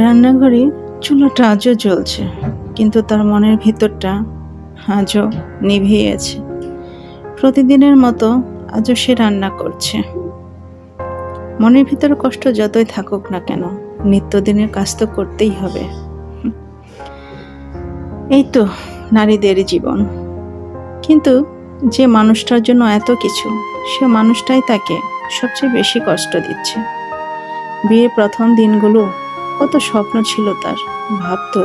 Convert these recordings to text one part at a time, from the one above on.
রান্নাঘরে চুলাটা আজও জ্বলছে, কিন্তু তার মনের ভেতরটা আজও নিভেই আছে। প্রতিদিনের মতো আজও সে রান্না করছে। মনের ভিতরে কষ্ট যতই থাকুক না কেন, নিত্যদিনের কাজ তো করতেই হবে। এই তো নারীদের জীবন। কিন্তু যে মানুষটার জন্য এত কিছু, সে মানুষটাই তাকে সবচেয়ে বেশি কষ্ট দিচ্ছে। বিয়ের প্রথম দিনগুলো কত স্বপ্ন ছিল তার। ভাবতো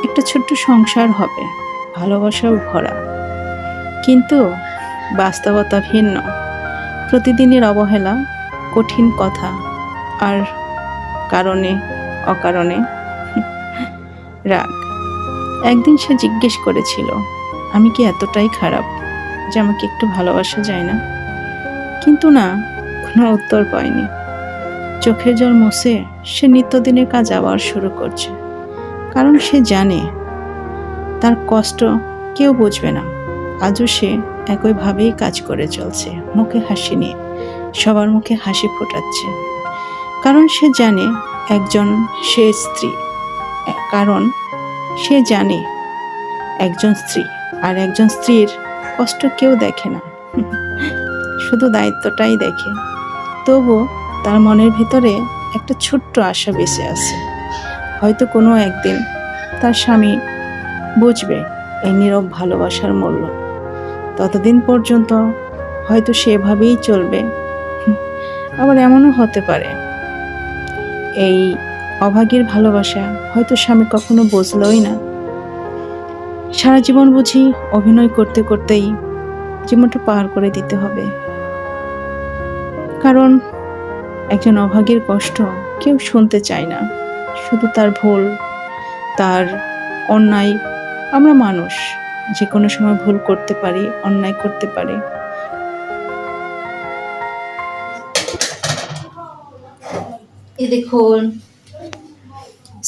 একটা ছোট্ট সংসার হবে, ভালোবাসাও ভরা। কিন্তু বাস্তবতা ভিন্ন। প্রতিদিনের অবহেলা, কঠিন কথা, আর কারণে অকারণে রাগ। একদিন সে জিজ্ঞেস করেছিল, আমি কি এতটাই খারাপ যে আমাকে একটু ভালোবাসা যায় না? কিন্তু না, কোনো উত্তর পায়নি। চোখের জল মুছে সে নিত্যদিনের কাজ আবার শুরু করছে। কারণ সে জানে তার কষ্ট কেউ বুঝবে না। আজও সে একইভাবেই কাজ করে চলছে, মুখে হাসি নিয়ে সবার মুখে হাসি ফোটাচ্ছে। কারণ সে জানে সে স্ত্রী। কারণ সে জানে একজন স্ত্রী, আর একজন স্ত্রীর কষ্ট কেউ দেখে না, শুধু দায়িত্বটাই দেখে। তবু তার মনের ভিতরে একটা ছোট্ট আশা বেঁচে আছে। হয়তো কোনো একদিন তার স্বামী বুঝবে এই নীরব ভালোবাসার মূল্য। ততদিন পর্যন্ত হয়তো সে এভাবেই চলবে। আবার এমনও হতে পারে এই অভাগীর ভালোবাসা হয়তো স্বামী কখনো বুঝলই না। সারা জীবন বুঝি অভিনয় করতে করতেই জীবনটা পার করে দিতে হবে। কারণ একজন অভাগীর কষ্ট কেউ শুনতে চায় না, শুধু তার ভুল, তার অন্যায়। আমরা মানুষ, যে কোনো সময় ভুল করতে পারি, অন্যায় করতে পারি। এই দেখুন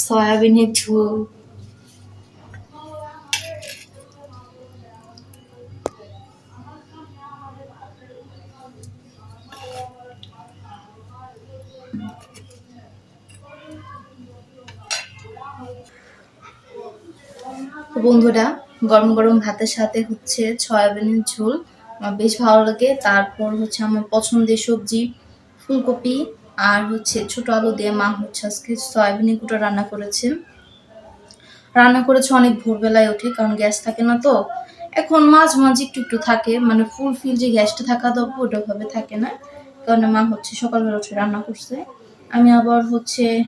সয়াবিনের ঝোল। তো বন্ধুরা, গরম গরম ভাতের সাথে হচ্ছে সয়াবিনের ঝোল আমার বেশ ভালো লাগে। তারপর হচ্ছে আমার পছন্দের সবজি ফুলকপি, আর হচ্ছে ছোট আলু দিয়ে মা হচ্ছে আজকে সয়াবিনের গুঁটো রান্না করেছে অনেক ভোরবেলায় উঠে, কারণ গ্যাস থাকে না। তো এখন মাঝে মাঝে একটু একটু থাকে, মানে ফুলফিল যে গ্যাসটা থাকা দরকার ওটা ভাবে থাকে না, কারণ মা হচ্ছে সকালবেলা উঠে রান্না করছে। আমি আবার হচ্ছে